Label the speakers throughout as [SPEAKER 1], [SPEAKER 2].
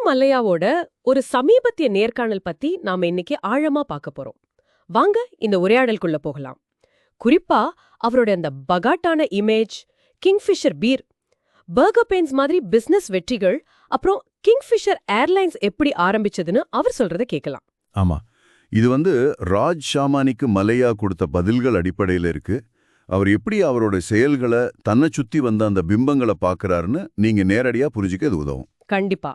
[SPEAKER 1] மல்லையாவோட ஒரு சமீபத்திய நேர்காணல் பத்தி நாம இன்னைக்கு ஆழமா பார்க்க போறோம். வாங்க இந்த உரையாடலுக்குள்ள போகலாம். குறிப்பா அவரோட அந்த பகாட்டான இமேஜ், கிங்ஃபிஷர் பீர், பர்கர் பெயின்ஸ் மாதிரி பிசினஸ் வெற்றிகள், அப்புறம் கிங்ஃபிஷர் ஏர்லைன்ஸ் எப்படி ஆரம்பிச்சதுன்னு அவர் சொல்றத கேட்கலாம்.
[SPEAKER 2] ஆமா, இது ராஜ் ஷாமானிக்கு மலையா கொடுத்த பதில்கள் அடிப்படையில் இருக்கு. அவர் எப்படி அவரோட செயல்களை தன்னை சுத்தி வந்த அந்த பிம்பங்களை பார்க்கறாருன்னு நீங்க நேரடியா புரிஞ்சுக்க இது உதவும்.
[SPEAKER 1] கண்டிப்பா.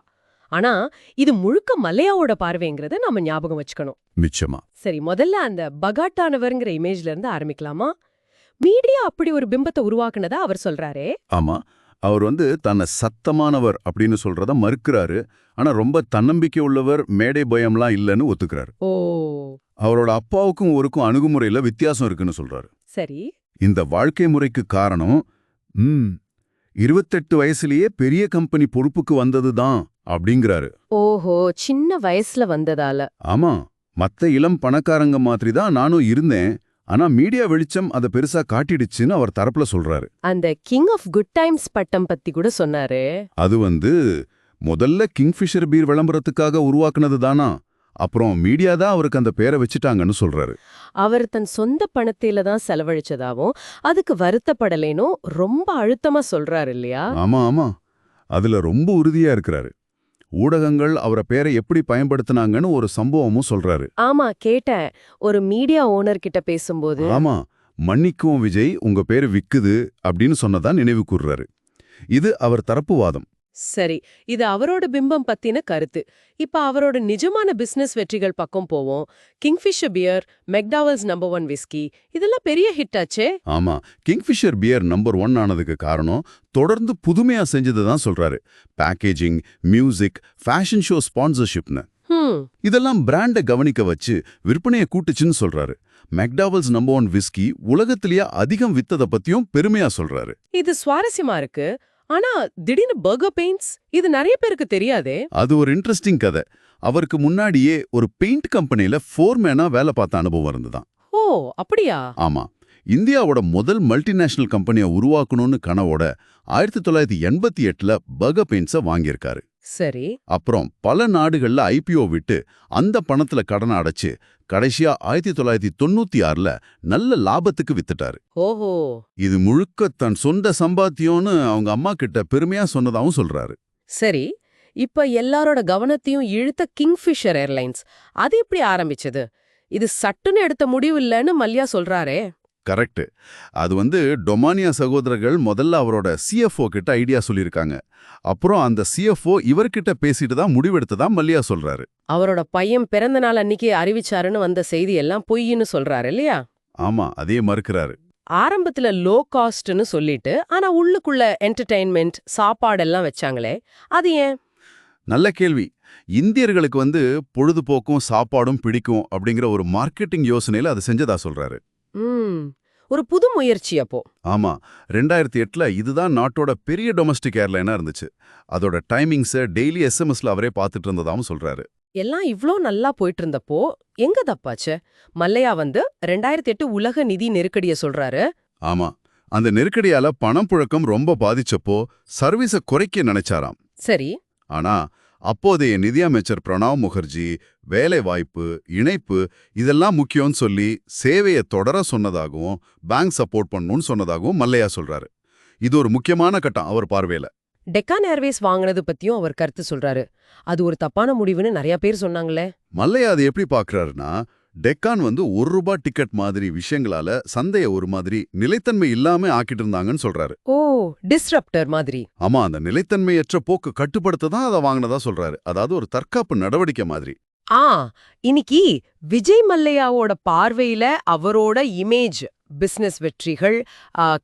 [SPEAKER 1] ஆனா இது முழுக்க மல்லையாவோட பார்வைங்கிறத நாம ஞாபகம் வச்சுக்கணும்.
[SPEAKER 2] நிச்சயமா.
[SPEAKER 1] சரி, முதல்ல அந்த பகாட்டானவர்ங்கிற இமேஜ்ல இருந்து ஆரம்பிக்கலாமா? மீடியா அப்படி ஒரு பிம்பத்தை உருவாக்குனதா அவர் சொல்றாரே.
[SPEAKER 2] ஆமா, அவர் தன்னை சத்தமானவர் அப்படின்னு சொல்றத மறுக்கிறாரு. ஆனா ரொம்ப தன்னம்பிக்கை உள்ளவர், மேடை பயம்லாம் இல்லைன்னு ஒத்துக்கிறாரு.
[SPEAKER 1] ஓ,
[SPEAKER 2] அவரோட அப்பாவுக்கும் ஒருக்கும் அணுகுமுறையில வித்தியாசம் இருக்குன்னு சொல்றாரு.
[SPEAKER 1] சரி.
[SPEAKER 2] இந்த வாழ்க்கை முறைக்கு காரணம் 28 வயசுலயே பெரிய கம்பெனி பொறுப்புக்கு வந்ததுதான் அப்படிங்கிறாரு.
[SPEAKER 1] ஓஹோ, சின்ன வயசுல வந்ததால.
[SPEAKER 2] ஆமா, மத்த இளம் பணக்காரங்க மாதிரி தான் நானும் இருந்தேன். ஆனா மீடியா வெளிச்சம் அதை பெருசா காட்டிடுச்சுன்னு அவர் தரப்புல சொல்றாரு.
[SPEAKER 1] அந்த கிங் ஆஃப் குட் டைம்ஸ் பட்டம் பத்தி கூட சொன்னாரு.
[SPEAKER 2] அது முதல்ல கிங்ஃபிஷர் பீர் விளம்பரத்துக்காக உருவாக்குனது தானா, அப்புறம் மீடியா தான் அவருக்கு அந்த பேரை வச்சுட்டாங்கன்னு சொல்றாரு.
[SPEAKER 1] அவர் தன் சொந்த பணத்தில தான் செலவழிச்சதாவும் அதுக்கு வருத்தப்படலேனோ ரொம்ப அழுத்தமா சொல்றாரு இல்லையா?
[SPEAKER 2] ஆமா ஆமா, அதுல ரொம்ப உறுதியா இருக்கிறாரு. ஊடகங்கள் அவரை பேரை எப்படி பயன்படுத்தினாங்கன்னு ஒரு சம்பவமும் சொல்றாரு.
[SPEAKER 1] ஆமா, கேட்டேன். ஒரு மீடியா ஓனர் கிட்ட பேசும்போது.
[SPEAKER 2] ஆமா, மன்னிக்கும் விஜய், உங்க பேரு விக்குது அப்படின்னு சொன்னதா நினைவு கூர்றாரு. இது அவர் தரப்பு வாதம்.
[SPEAKER 1] சரி, இது அவரோட பிம்பம் பத்தின கருத்து. இப்ப அவரோட நிஜமான பிசினஸ் வெற்றிகள் பக்கம் போவோம். கிங்ஃபிஷர் பியர், மெக்டாவல்ஸ் நம்பர் 1 விஸ்கி, இதெல்லாம் பெரிய ஹிட் ஆச்சே.
[SPEAKER 2] ஆமா, கிங்ஃபிஷர் பியர் நம்பர் 1 ஆனதுக்கு காரணம் தொடர்ந்து புதுமையா செஞ்சது தான் சொல்றாரு. பேக்கேஜிங், மியூசிக், ஃபேஷன் ஷோ ஸ்பான்சர்ஷிப்னு இதெல்லாம் பிராண்டை கவனிக்க வச்சு விற்பனையை கூட்டுச்சுன்னு சொல்றாரு. மெக்டாவல்ஸ் நம்பர் 1 விஸ்கி உலகத்திலேயே அதிகம் வித்தத பத்தியும் பெருமையா சொல்றாரு.
[SPEAKER 1] இது சுவாரஸ்யமா இருக்கு. ஆனா திடீர்னு பர்கர் பெயின்ஸ், இது நிறைய பேருக்கு தெரியாதே.
[SPEAKER 2] அது ஒரு இன்ட்ரெஸ்டிங் கதை. அவருக்கு முன்னாடியே ஒரு பெயிண்ட் கம்பெனில ஃபோர்மேனா வேலை பார்த்த அனுபவம் இருந்துதான்.
[SPEAKER 1] ஓ, அப்படியா?
[SPEAKER 2] ஆமா, இந்தியாவோட முதல் மல்டிநேஷனல் கம்பெனியை உருவாக்கணும்னு கனவோட 1988ல பர்கர் பெயின்ஸை வாங்கியிருக்காரு.
[SPEAKER 1] சரி.
[SPEAKER 2] அப்புறம் பல நாடுகள்ல ஐபிஓ விட்டு அந்த பணத்துல கடனை அடைச்சு கடைசியா 1996ல நல்ல லாபத்துக்கு வித்துட்டாரு.
[SPEAKER 1] ஓஹோ,
[SPEAKER 2] இது முழுக்க தன் சொந்த சம்பாத்தியம்னு அவங்க அம்மா கிட்ட பெருமையா சொன்னதாவும் சொல்றாரு.
[SPEAKER 1] சரி. இப்ப எல்லாரோட கவனத்தையும் இழுத்த கிங்ஃபிஷர் ஏர்லைன்ஸ், அது எப்படி ஆரம்பிச்சது? இது சட்டுன்னு எடுத்த முடிவு இல்லைன்னு மல்யா சொல்றாரே.
[SPEAKER 2] கரெக்ட். அது டொமானியா சகோதரர்கள் முதல்ல அவரோட சிஎஃப்ஓ கிட்ட ஐடியா சொல்லியிருக்காங்க. அப்புறம் அந்த சிஎஃப்ஓ இவர்கிட்ட பேசிட்டு தான் முடிவெடுத்ததா மல்லியா சொல்றாரு.
[SPEAKER 1] அவரோட பையன் பிறந்த நாள் அன்னைக்கு அறிவிச்சாருன்னு வந்த செய்தி எல்லாம் பொய்ன்னு சொல்றாரு இல்லையா?
[SPEAKER 2] ஆமா, அதே மறுக்கிறாரு.
[SPEAKER 1] ஆரம்பத்துல லோ காஸ்ட்னு சொல்லிட்டு, ஆனா உள்ளுக்குள்ள என்டர்டெயின்மெண்ட், சாப்பாடெல்லாம் வச்சாங்களே, அது ஏன்?
[SPEAKER 2] நல்ல கேள்வி. இந்தியர்களுக்கு பொழுதுபோக்கும் சாப்பாடும் பிடிக்கும் அப்படிங்கிற ஒரு மார்க்கெட்டிங் யோசனையில அதை செஞ்சதா சொல்றாரு.
[SPEAKER 1] ஒரு புது முயற்சி அப்போ.
[SPEAKER 2] ஆமா, 2008ல இதுதான் நாட்டோட பெரிய டொமஸ்டிக் ஏர்லைனா இருந்துச்சு. அதோட டைமிங்ஸை டெய்லி எஸ்எம்எஸ்ல அவரே பார்த்துட்டு இருந்ததாவும் சொல்றாரு.
[SPEAKER 1] எல்லாம் இவ்ளோ நல்லா போயிட்டு இருந்தப்போ எங்க தப்பாச்சு? மல்லையா 2008 உலக நிதி நெருக்கடிய சொல்றாரு.
[SPEAKER 2] ஆமா, அந்த நெருக்கடியால பணம் புழக்கம் ரொம்ப பாதிச்சப்போ சர்வீஸை குறைக்க நினைச்சாராம்.
[SPEAKER 1] சரி.
[SPEAKER 2] ஆனா அப்போதைய நிதியமைச்சர் பிரணாப் முகர்ஜி வேலை வாய்ப்பு, இணைப்பு இதெல்லாம் முக்கியம்னு சொல்லி சேவையை தொடர சொன்னதாகவும் பேங்க் சப்போர்ட் பண்ணணும்னு சொன்னதாகவும் மல்லையா சொல்றாரு. இது ஒரு முக்கியமான கட்டம் அவர் பார்வையில.
[SPEAKER 1] டெக்கான் ஏர்வேஸ் வாங்கினது பத்தியும் அவர் கருத்து சொல்றாரு. அது ஒரு தப்பான முடிவுன்னு நிறைய பேர் சொன்னாங்களே.
[SPEAKER 2] மல்லையா அதை எப்படி பாக்குறாருன்னா, டெக்கான் ₹1 டிக்கெட் மாதிரி விஷயங்களால சந்தைய ஒரு மாதிரி நிலைத்தன்மை இல்லாம ஆக்கிட்டு இருந்தாங்கன்னு சொல்றாரு.
[SPEAKER 1] ஓ, டிஸ்ரப்டர் மாதிரி.
[SPEAKER 2] ஆமா, அந்த நிலைத்தன்மையற்ற போக்கு கட்டுப்படுத்த தான் அதை வாங்கினதா சொல்றாரு. அதாவது ஒரு தற்காப்பு நடவடிக்கை மாதிரி.
[SPEAKER 1] இன்னைக்கு விஜய் மல்லையாவோட பார்வையில அவரோட இமேஜ், பிசினஸ் வெற்றிகள்,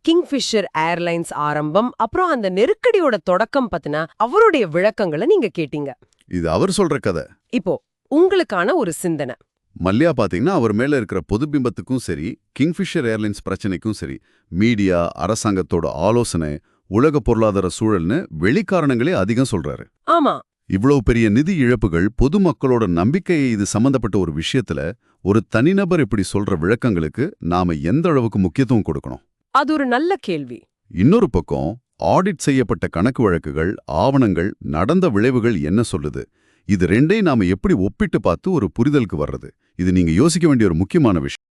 [SPEAKER 1] கிங்ஃபிஷர் ஏர்லைன்ஸ் ஆரம்பம், அப்புறம் அந்த நெருக்கடியோட தொடக்கம் பத்தின அவருடைய விளக்கங்களை நீங்க கேட்டீங்க.
[SPEAKER 2] இது அவர் சொல்ற கதை.
[SPEAKER 1] இப்போ உங்களுக்கான ஒரு சிந்தனை.
[SPEAKER 2] மல்லையா பாத்தீங்கன்னா அவர் மேல இருக்கிற பொது பிம்பத்துக்கும் சரி, கிங்ஃபிஷர் ஏர்லைன்ஸ் பிரச்சனைக்கும் சரி, மீடியா, அரசாங்கத்தோட ஆலோசனை, உலக பொருளாதார சூழல்னு வெளிக்காரணங்களே அதிகம் சொல்றாரு.
[SPEAKER 1] ஆமா,
[SPEAKER 2] இவ்வளவு பெரிய நிதி இழப்புகள், பொதுமக்களோட நம்பிக்கையை இது சம்பந்தப்பட்ட ஒரு விஷயத்துல ஒரு தனிநபர் இப்படி சொல்ற விளக்கங்களுக்கு நாம எந்த அளவுக்கு முக்கியத்துவம் கொடுக்கணும்?
[SPEAKER 1] அது ஒரு நல்ல கேள்வி.
[SPEAKER 2] இன்னொரு பக்கம் ஆடிட் செய்யப்பட்ட கணக்கு வழக்குகள், ஆவணங்கள், நடந்த விளைவுகள் என்ன சொல்லுது? இது ரெண்டையும் நாம எப்படி ஒப்பிட்டு பார்த்து ஒரு புரிதலுக்கு வர்றது? இது நீங்க யோசிக்க வேண்டிய ஒரு முக்கியமான விஷயம்.